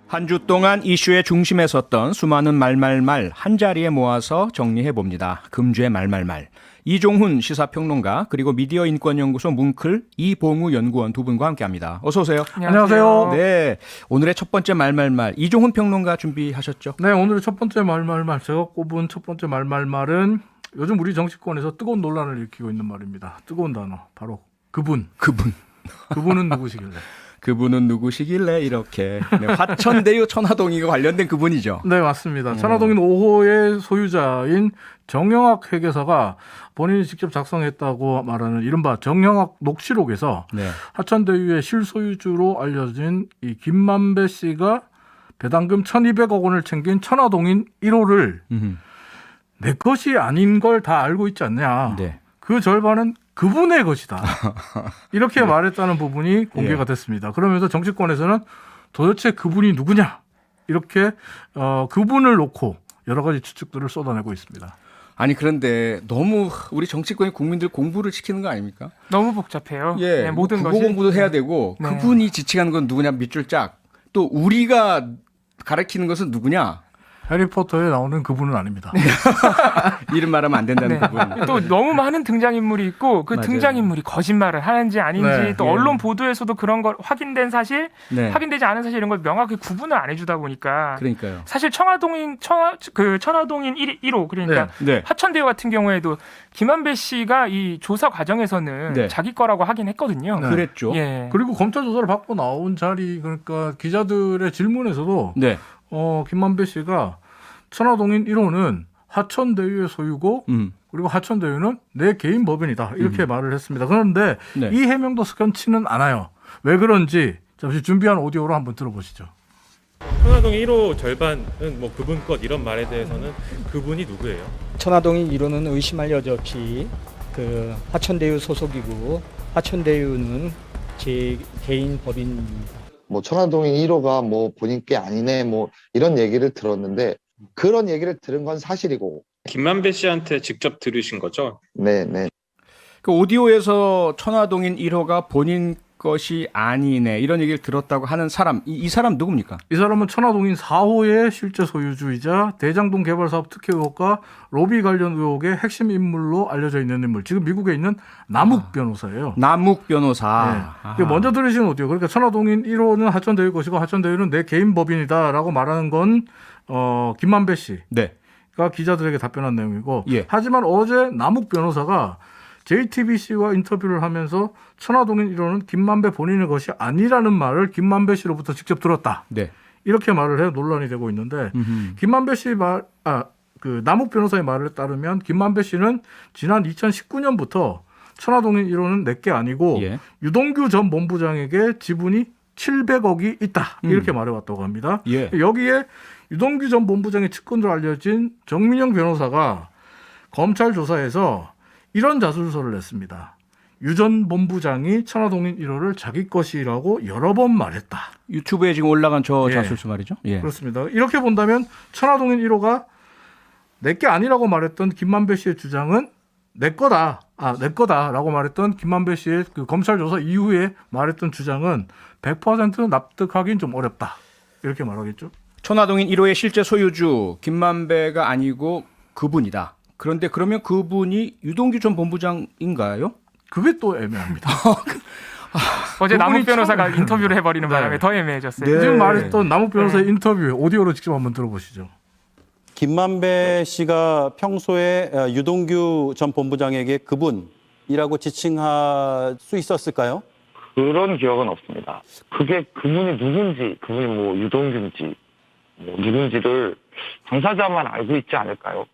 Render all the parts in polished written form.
한 주 동안 이슈의 중심에 섰던 수많은 말말말 한자리에 모아서 정리해봅니다. 금주의 말말말. 이종훈 시사평론가 그리고 미디어인권연구소 뭉클 이봉우 연구원 두 분과 함께합니다. 어서 오세요. 안녕하세요. 네, 오늘의 첫 번째 말말말 이종훈 평론가 준비하셨죠? 네, 오늘의 첫 번째 말말말 제가 꼽은 첫 번째 말말말은 요즘 우리 정치권에서 뜨거운 논란을 일으키고 있는 말입니다. 뜨거운 단어 바로 그분. 그분은 누구시길래? 그분은 누구시길래 이렇게 화천대유 천화동이가 관련된 그분이죠. 네, 맞습니다. 천화동인 5호의 소유자인 정영학 회계사가 본인이 직접 작성했다고 말하는 이른바 정영학 녹취록에서 네. 화천대유의 실소유주로 알려진 이 김만배 씨가 배당금 1,200억 원을 챙긴 천화동인 1호를 내 것이 아닌 걸 다 알고 있지 않냐. 네. 그 절반은 그분의 것이다. 이렇게 말했다는 부분이 공개가 예. 됐습니다. 그러면서 정치권에서는 도대체 그분이 누구냐? 이렇게 그분을 놓고 여러 가지 추측들을 쏟아내고 있습니다. 아니 그런데 너무 우리 정치권이 국민들 공부를 시키는 거 아닙니까? 너무 복잡해요. 예, 네, 모든 국어 것이 공부도 해야 되고 네. 그분이 지칭하는 건 누구냐 밑줄 짝. 또 우리가 가르치는 것은 누구냐? 해리포터에 나오는 그분은 아닙니다. 이름 말하면 안 된다는 네. 부분. 또 너무 많은 등장인물이 있고 그 맞아요. 등장인물이 거짓말을 하는지 아닌지 네. 또 예. 언론 보도에서도 그런 걸 확인된 사실, 네. 확인되지 않은 사실 이런 걸 명확히 구분을 안 해주다 보니까 그러니까요. 사실 천화동인 1호 그러니까 네. 화천대유 같은 경우에도 김한배 씨가 이 조사 과정에서는 네. 자기 거라고 하긴 했거든요. 그랬죠. 예. 그리고 검찰 조사를 받고 나온 자리 그러니까 기자들의 질문에서도 네. 김만배 씨가 천화동인 1호는 화천대유의 소유고 그리고 화천대유는 내 개인 법인이다 이렇게 말을 했습니다. 그런데 네. 이 해명도 석연치는 않아요. 왜 그런지 잠시 준비한 오디오로 한번 들어보시죠. 천화동 1호 절반은 뭐 그분 것 이런 말에 대해서는 그분이 누구예요? 천화동인 1호는 의심할 여지 없이 그 화천대유 소속이고 화천대유는 제 개인 법인입니다. 뭐 천화동인 1호가 뭐 본인 게 아니네 뭐 이런 얘기를 들었는데 그런 얘기를 들은 건 사실이고 김만배 씨한테 직접 들으신 거죠? 네네 그 오디오에서 천화동인 1호가 본인 것이 아니네 이런 얘기를 들었다고 하는 사람 이 사람 누굽니까? 이 사람은 천화동인 4호의 실제 소유주이자 대장동 개발 사업 특혜 의혹과 로비 관련 의혹의 핵심 인물로 알려져 있는 인물. 지금 미국에 있는 남욱 변호사예요. 남욱 변호사. 네. 이게 먼저 들으신 오디오. 그러니까 천화동인 1호는 화천대유 것이고 화천대유는 내 개인 법인이다라고 말하는 건 김만배 씨가 네. 기자들에게 답변한 내용이고 예. 하지만 어제 남욱 변호사가 JTBC와 인터뷰를 하면서 천화동인 1호는 김만배 본인의 것이 아니라는 말을 김만배 씨로부터 직접 들었다. 네. 이렇게 말을 해 논란이 되고 있는데 김만배 씨 그 남욱 변호사의 말에 따르면 김만배 씨는 지난 2019년부터 천화동인 1호는 내게 아니고 예. 유동규 전 본부장에게 지분이 700억이 있다. 이렇게 말해왔다고 합니다. 예. 여기에 유동규 전 본부장의 측근으로 알려진 정민영 변호사가 검찰 조사에서 이런 자술서를 냈습니다. 유 전 본부장이 천화동인 1호를 자기 것이라고 여러 번 말했다. 유튜브에 지금 올라간 저 예. 자술서 말이죠. 예. 그렇습니다. 이렇게 본다면 천화동인 1호가 내게 아니라고 말했던 김만배 씨의 주장은 내 거다라고 말했던 김만배 씨의 그 검찰 조사 이후에 말했던 주장은 100% 납득하기는 좀 어렵다. 이렇게 말하겠죠. 천화동인 1호의 실제 소유주 김만배가 아니고 그분이다. 그런데 그러면 그분이 유동규 전 본부장인가요? 그게 또 애매합니다. 어제 남욱 그분이 변호사가 참- 인터뷰를 해버리는 네. 바람에 더 애매해졌어요. 네. 지금 말했던 남욱 변호사의 인터뷰 오디오로 직접 한번 들어보시죠. 김만배 씨가 평소에 유동규 전 본부장에게 그분이라고 지칭할 수 있었을까요? 그런 기억은 없습니다. 그게 그분이 누군지, 그분이 뭐 유동규인지, 뭐 누군지를 당사자만 알고 있지 않을까요?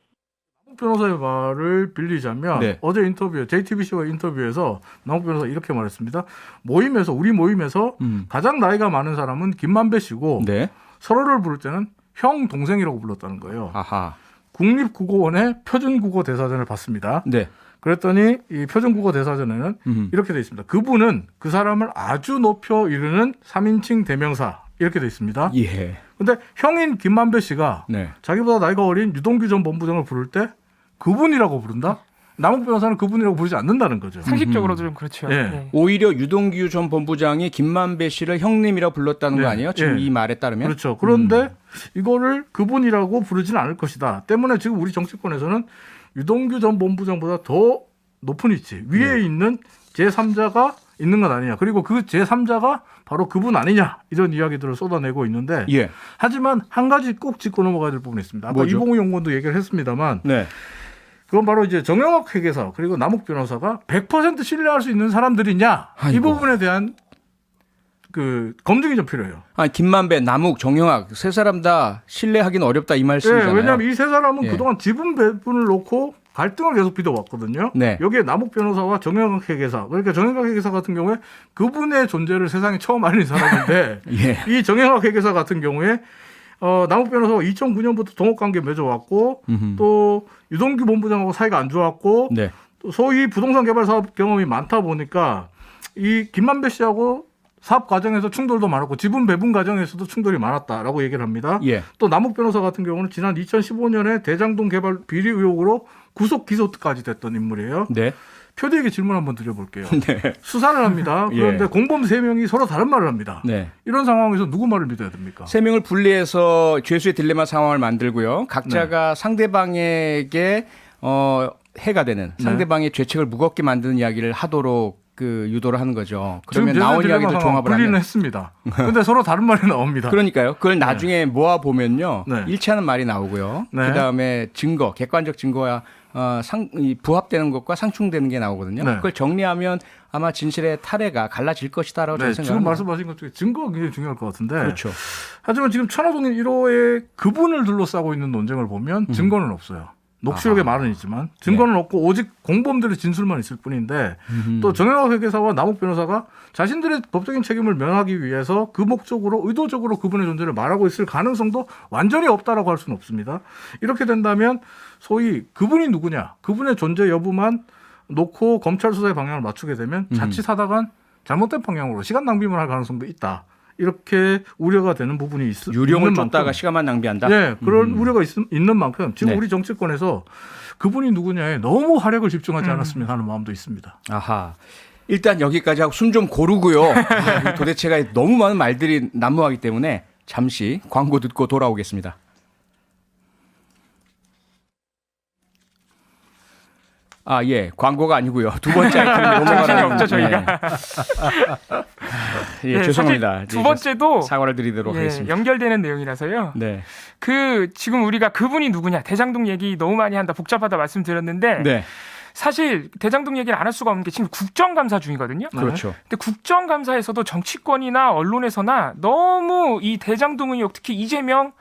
남욱 변호사의 말을 빌리자면 네. 어제 인터뷰에 JTBC와 인터뷰에서 남욱 변호사 이렇게 말했습니다. 우리 모임에서 가장 나이가 많은 사람은 김만배 씨고 네. 서로를 부를 때는 형 동생이라고 불렀다는 거예요. 아하. 국립국어원의 표준국어 대사전을 봤습니다. 네. 그랬더니 이 표준국어 대사전에는 이렇게 돼 있습니다. 그분은 그 사람을 아주 높여 이르는 3인칭 대명사 이렇게 돼 있습니다. 예. 근데 형인 김만배 씨가 네. 자기보다 나이가 어린 유동규 전 본부장을 부를 때 그분이라고 부른다? 남욱 변호사는 그분이라고 부르지 않는다는 거죠. 상식적으로도 좀 그렇죠. 예. 네. 오히려 유동규 전 본부장이 김만배 씨를 형님이라고 불렀다는 거 아니에요? 지금 이 말에 따르면? 그렇죠. 그런데 이거를 그분이라고 부르지는 않을 것이다. 때문에 지금 우리 정치권에서는 유동규 전 본부장보다 더 높은 위치 위에 있는 제3자가 있는 것 아니냐. 그리고 그 제3자가 바로 그분 아니냐. 이런 이야기들을 쏟아내고 있는데 예. 하지만 한 가지 꼭 짚고 넘어가야 될 부분이 있습니다. 아까 뭐죠? 이봉우 연구원도 얘기를 했습니다만 네. 그건 바로 이제 정영학 회계사 그리고 남욱 변호사가 100% 신뢰할 수 있는 사람들이냐. 이 아이고. 부분에 대한 그 검증이 좀 필요해요. 아니, 김만배, 남욱, 정영학 세 사람 다 신뢰하기는 어렵다 이 말씀이잖아요. 왜냐하면 이 세 사람은 예. 그동안 지분 배분을 놓고 갈등을 계속 빚어왔거든요. 네. 여기에 남욱 변호사와 정영학 회계사, 그러니까 정영학 회계사 같은 경우에 그분의 존재를 세상에 처음 알린 사람인데 예. 이 정영학 회계사 같은 경우에 남욱 변호사가 2009년부터 동업관계 맺어왔고 또 유동규 본부장하고 사이가 안 좋았고 네. 또 소위 부동산 개발 사업 경험이 많다 보니까 이 김만배 씨하고 사업 과정에서 충돌도 많았고 지분 배분 과정에서도 충돌이 많았다라고 얘기를 합니다. 예. 또 남욱 변호사 같은 경우는 지난 2015년에 대장동 개발 비리 의혹으로 구속 기소까지 됐던 인물이에요. 네. 표디에게 질문 한번 드려볼게요. 네. 수사를 합니다. 그런데 예. 공범 3명이 서로 다른 말을 합니다. 네. 이런 상황에서 누구 말을 믿어야 됩니까? 세 명을 분리해서 죄수의 딜레마 상황을 만들고요. 각자가 상대방에게 해가 되는 상대방의 죄책을 무겁게 만드는 이야기를 하도록 그 유도를 하는 거죠. 그러면 지금 나온 딜레마 이야기도 상황 종합을 분리는 하면 했습니다. 근데 서로 다른 말이 나옵니다. 그러니까요. 그걸 나중에 모아 보면요, 네. 일치하는 말이 나오고요. 네. 그 다음에 증거, 객관적 증거와 부합되는 것과 상충되는 게 나오거든요. 네. 그걸 정리하면 아마 진실의 탈해가 갈라질 것이다라고 저는 지금 생각합니다. 말씀하신 것 중에 증거가 굉장히 중요할 것 같은데. 그렇죠. 하지만 지금 천화동인 1호의 그분을 둘러싸고 있는 논쟁을 보면 증거는 없어요. 녹취록에 말은 있지만 증거는 없고 오직 공범들의 진술만 있을 뿐인데 또 정영학 회계사와 남욱 변호사가 자신들의 법적인 책임을 면하기 위해서 그 목적으로 의도적으로 그분의 존재를 말하고 있을 가능성도 완전히 없다라고 할 수는 없습니다. 이렇게 된다면 소위 그분이 누구냐, 그분의 존재 여부만 놓고 검찰 수사의 방향을 맞추게 되면 자칫하다간 잘못된 방향으로 시간 낭비만 할 가능성도 있다. 이렇게 우려가 되는 부분이 유령을 있는 쫓다가 만큼, 시간만 낭비한다. 네, 그런 우려가 있는 만큼 지금 네. 우리 정치권에서 그분이 누구냐에 너무 활약을 집중하지 않았으면 하는 마음도 있습니다. 아하. 일단 여기까지 하고 숨 좀 고르고요. 도대체가 너무 많은 말들이 난무하기 때문에 잠시 광고 듣고 돌아오겠습니다. 아, 예. 광고가 아니고요. 두 번째 아이템으로 정신이 넘어가는 없죠, 저희가. 예, 네, 죄송합니다. 사실 두 번째도 사과를 드리도록 예, 하겠습니다. 연결되는 내용이라서요. 네. 지금 우리가 그분이 누구냐, 대장동 얘기 너무 많이 한다, 복잡하다 말씀드렸는데 네. 사실 대장동 얘기를 안 할 수가 없는 게 지금 국정감사 중이거든요. 그렇죠. 근데 국정감사에서도 정치권이나 언론에서나 너무 이 대장동 의혹, 특히 이제는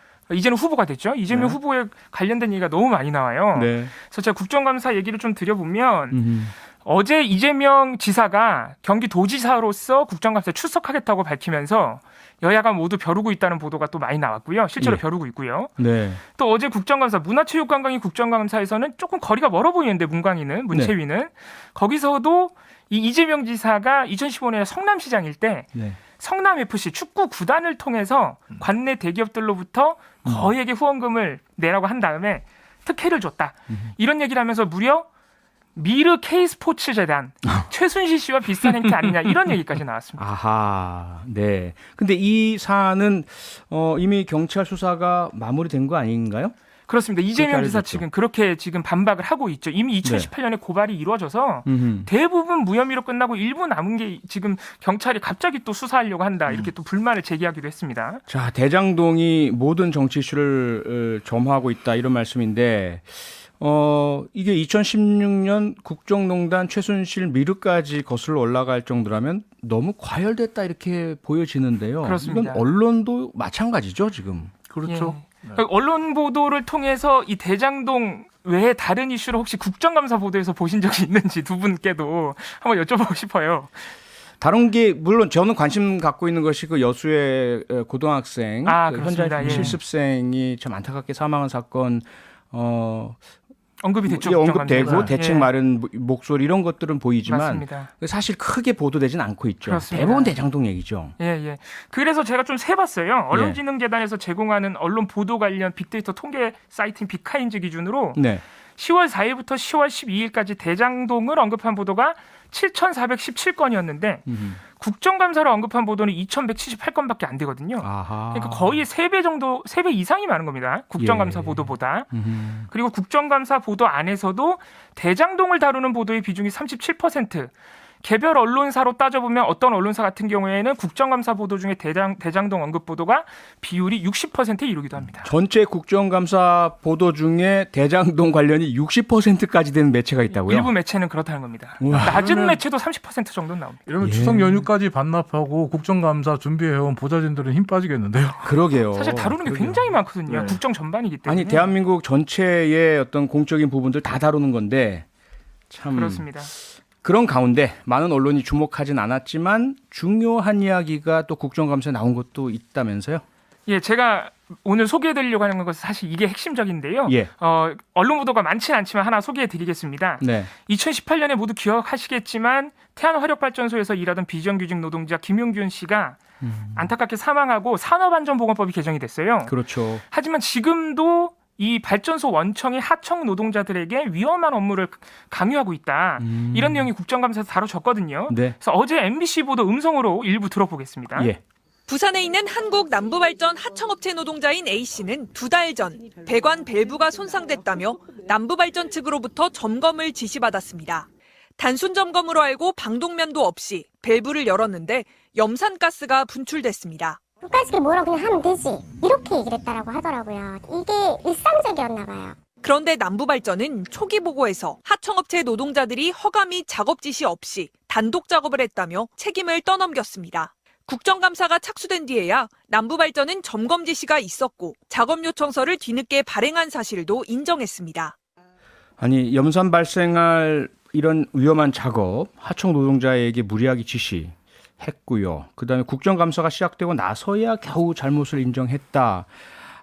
후보가 됐죠. 이재명 네. 후보에 관련된 얘기가 너무 많이 나와요. 네. 그래서 제가 국정감사 얘기를 좀 드려보면 어제 이재명 지사가 경기도지사로서 국정감사에 출석하겠다고 밝히면서 여야가 모두 벼르고 있다는 보도가 또 많이 나왔고요. 실제로 예. 벼르고 있고요. 네. 또 어제 국정감사, 문화체육관광위 국정감사에서는 조금 거리가 멀어 보이는데 문체위는 거기서도 이 이재명 지사가 2015년에 성남시장일 때 네. 성남FC 축구 구단을 통해서 관내 대기업들로부터 거액의 후원금을 내라고 한 다음에 특혜를 줬다. 이런 얘기를 하면서 무려 미르 K스포츠 재단 최순실 씨와 비슷한 행태 아니냐 이런 얘기까지 나왔습니다. 아하. 네. 근데 이 사안은 이미 경찰 수사가 마무리된 거 아닌가요? 그렇습니다. 이재명 지사 알려졌죠. 측은 그렇게 지금 반박을 하고 있죠. 이미 2018년에 고발이 이루어져서 음흠. 대부분 무혐의로 끝나고 일부 남은 게 지금 경찰이 갑자기 또 수사하려고 한다. 이렇게 또 불만을 제기하기도 했습니다. 자, 대장동이 모든 정치 이슈를 점화하고 있다 이런 말씀인데 이게 2016년 국정농단 최순실 미르까지 거슬러 올라갈 정도라면 너무 과열됐다 이렇게 보여지는데요. 그렇습니다. 이건 언론도 마찬가지죠, 지금. 그렇죠. 그러니까 언론 보도를 통해서 이 대장동 외에 다른 이슈를 혹시 국정감사 보도에서 보신 적이 있는지 두 분께도 한번 여쭤보고 싶어요. 다른 게 물론 저는 관심 갖고 있는 것이 그 여수의 고등학생 그 현장 그렇습니다. 예. 실습생이 참 안타깝게 사망한 사건 언급이 됐죠. 예, 국정감사에서. 언급되고 대책 예. 마련 목소리 이런 것들은 보이지만 맞습니다. 사실 크게 보도되진 않고 있죠. 그렇습니다. 대부분 대장동 얘기죠. 예. 그래서 제가 좀 세봤어요. 언론진흥재단에서 제공하는 언론 보도 관련 빅데이터 통계 사이트인 빅카인즈 기준으로 네. 10월 4일부터 10월 12일까지 대장동을 언급한 보도가 7,417건이었는데 국정감사를 언급한 보도는 2,178건밖에 안 되거든요. 아하. 그러니까 거의 3배 정도, 3배 이상이 많은 겁니다. 국정감사 예. 보도보다. 그리고 국정감사 보도 안에서도 대장동을 다루는 보도의 비중이 37%. 개별 언론사로 따져보면 어떤 언론사 같은 경우에는 국정감사 보도 중에 대장동 언급 보도가 비율이 60%에 이르기도 합니다. 전체 국정감사 보도 중에 대장동 관련이 60%까지 되는 매체가 있다고요? 일부 매체는 그렇다는 겁니다. 우와. 낮은 매체도 30% 정도는 나옵니다. 이러면 예. 추석 연휴까지 반납하고 국정감사 준비해온 보좌진들은 힘 빠지겠는데요. 그러게요. 사실 다루는 게 그러게요. 굉장히 많거든요. 네. 국정 전반이기 때문에. 아니 대한민국 전체의 어떤 공적인 부분들 다 다루는 건데 참 그렇습니다. 그런 가운데 많은 언론이 주목하진 않았지만 중요한 이야기가 또 국정감사에 나온 것도 있다면서요? 예, 제가 오늘 소개해드리려고 하는 것은 사실 이게 핵심적인데요. 예. 언론 보도가 많지는 않지만 하나 소개해드리겠습니다. 네. 2018년에 모두 기억하시겠지만 태안화력발전소에서 일하던 비정규직 노동자 김용균 씨가 안타깝게 사망하고 산업안전보건법이 개정이 됐어요. 그렇죠. 하지만 지금도 이 발전소 원청이 하청 노동자들에게 위험한 업무를 강요하고 있다. 이런 내용이 국정감사에서 다뤄졌거든요. 네. 그래서 어제 MBC 보도 음성으로 일부 들어보겠습니다. 예. 부산에 있는 한국남부발전 하청업체 노동자인 A씨는 2달 전 배관 밸브가 손상됐다며 남부발전 측으로부터 점검을 지시받았습니다. 단순 점검으로 알고 방독면도 없이 밸브를 열었는데 염산가스가 분출됐습니다. 끝까지 뭐라고 그냥 하면 되지. 이렇게 얘기를 했다라고 하더라고요. 이게 일상적이었나 봐요. 그런데 남부발전은 초기 보고에서 하청업체 노동자들이 허가미 작업 지시 없이 단독 작업을 했다며 책임을 떠넘겼습니다. 국정감사가 착수된 뒤에야 남부발전은 점검 지시가 있었고 작업 요청서를 뒤늦게 발행한 사실도 인정했습니다. 아니 염산 발생할 이런 위험한 작업 하청 노동자에게 무리하게 지시했고요. 그다음에 국정감사가 시작되고 나서야 겨우 잘못을 인정했다.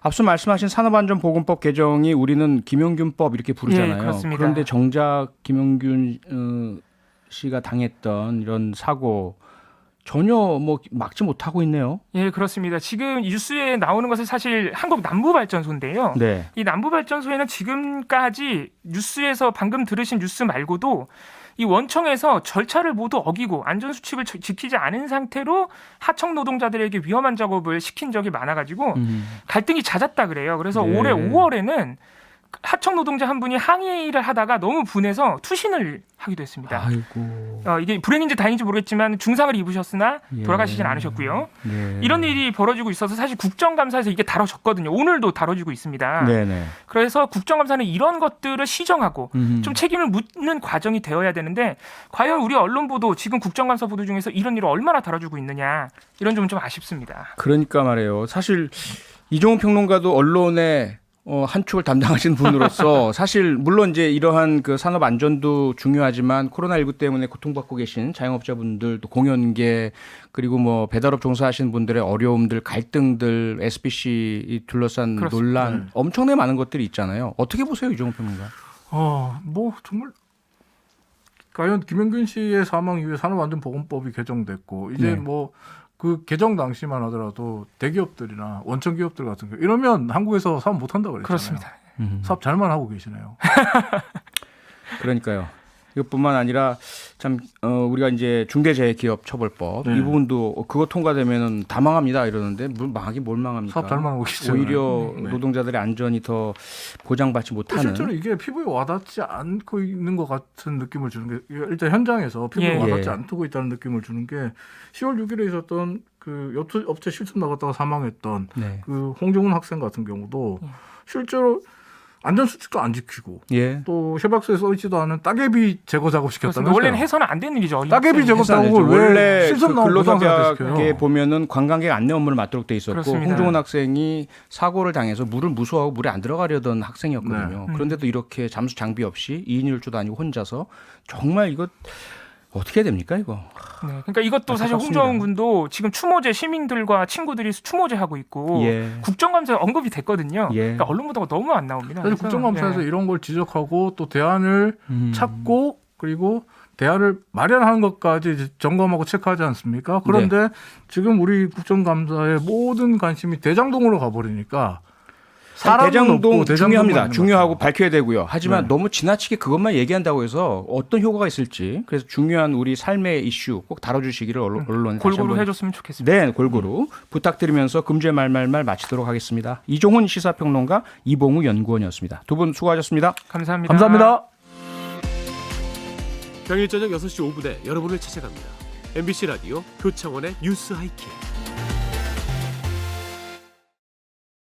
앞서 말씀하신 산업안전보건법 개정이 우리는 김용균법 이렇게 부르잖아요. 예, 그렇습니다. 그런데 정작 김용균 씨가 당했던 이런 사고 전혀 뭐 막지 못하고 있네요. 예, 그렇습니다. 지금 뉴스에 나오는 것은 사실 한국 남부발전소인데요. 네. 이 남부발전소에는 지금까지 뉴스에서 방금 들으신 뉴스 말고도 이 원청에서 절차를 모두 어기고 안전수칙을 지키지 않은 상태로 하청 노동자들에게 위험한 작업을 시킨 적이 많아가지고 갈등이 잦았다 그래요. 그래서 네. 올해 5월에는 하청 노동자 한 분이 항의를 하다가 너무 분해서 투신을 하기도 했습니다. 아이고. 이게 불행인지 다행인지 모르겠지만 중상을 입으셨으나 예. 돌아가시진 않으셨고요. 네. 이런 일이 벌어지고 있어서 사실 국정감사에서 이게 다뤄졌거든요. 오늘도 다뤄지고 있습니다. 네네. 그래서 국정감사는 이런 것들을 시정하고 좀 책임을 묻는 과정이 되어야 되는데 과연 우리 언론 보도 지금 국정감사 보도 중에서 이런 일을 얼마나 다뤄주고 있느냐 이런 점은 좀 아쉽습니다. 그러니까 말이에요. 사실 이종훈 평론가도 언론의 한 축을 담당하신 분으로서 사실 물론 이제 이러한 그 산업 안전도 중요하지만 코로나19 때문에 고통받고 계신 자영업자분들 또 공연계 그리고 뭐 배달업 종사하시는 분들의 어려움들 갈등들 SBC 둘러싼 그렇습니다. 논란 엄청나게 많은 것들이 있잖아요. 어떻게 보세요 이종훈 평론가? 뭐 정말 과연 김용균 씨의 사망 이후에 산업안전보건법이 개정됐고 이제 네. 뭐 그 개정 당시만 하더라도 대기업들이나 원청 기업들 같은 거 이러면 한국에서 사업 못 한다고 그랬잖아요. 그렇습니다. 사업 잘만 하고 계시네요. 그러니까요. 이것뿐만 아니라 참 우리가 이제 중대재해기업처벌법 네. 이 부분도 그거 통과되면은 다 망합니다 이러는데 망하긴 뭘 망합니까? 사업 잘만 하고 계시잖아요. 오히려 네. 노동자들의 안전이 더 보장받지 못하는. 실제로 이게 피부에 와닿지 않고 있는 것 같은 느낌을 주는 게 일단 현장에서 피부에 예. 와닿지 예. 않고 있다는 느낌을 주는 게 10월 6일에 있었던 그 업체 실습 나갔다가 사망했던 네. 그 홍정훈 학생 같은 경우도 실제로 안전수칙도 안 지키고 예. 또 협약서에 써 있지도 않은 따개비 제거 작업 그렇습니다. 시켰다면서요. 원래는 해서는 안 되는 일이죠. 따개비 제거 작업을 왜 원래 실습 그 나온 보상사한테 근로자격에 시켜요? 보면은 관광객 안내 업무를 맡도록 돼 있었고 그렇습니다. 홍종훈 학생이 사고를 당해서 물을 무서워하고 물에 안 들어가려던 학생이었거든요. 네. 그런데도 이렇게 잠수 장비 없이 2인 1조도 아니고 혼자서 정말 이거 어떻게 해야 됩니까 이거? 네, 그러니까 이것도 사실 안타깝습니다. 홍정훈 군도 지금 추모제 시민들과 친구들이 추모제 하고 있고 예. 국정감사에 언급이 됐거든요. 예. 그러니까 언론 보도가 너무 안 나옵니다. 사실 그래서, 국정감사에서 예. 이런 걸 지적하고 또 대안을 찾고 그리고 대안을 마련하는 것까지 이제 점검하고 체크하지 않습니까? 그런데 지금 우리 국정감사의 모든 관심이 대장동으로 가버리니까 사람은 대장동 없고 대장동만 중요합니다. 있는 중요하고 것 밝혀야 되고요. 하지만 네. 너무 지나치게 그것만 얘기한다고 해서 어떤 효과가 있을지 그래서 중요한 우리 삶의 이슈 꼭 다뤄주시기를 언론 다시 골고루 한번 해줬으면 좋겠습니다. 네, 골고루 부탁드리면서 금주의 말말말 마치도록 하겠습니다. 이종훈 시사평론가, 이봉우 연구원이었습니다. 두 분 수고하셨습니다. 감사합니다. 감사합니다. 평일 저녁 6시 5분에 여러분을 찾아갑니다. MBC 라디오 표창원의 뉴스 하이킥.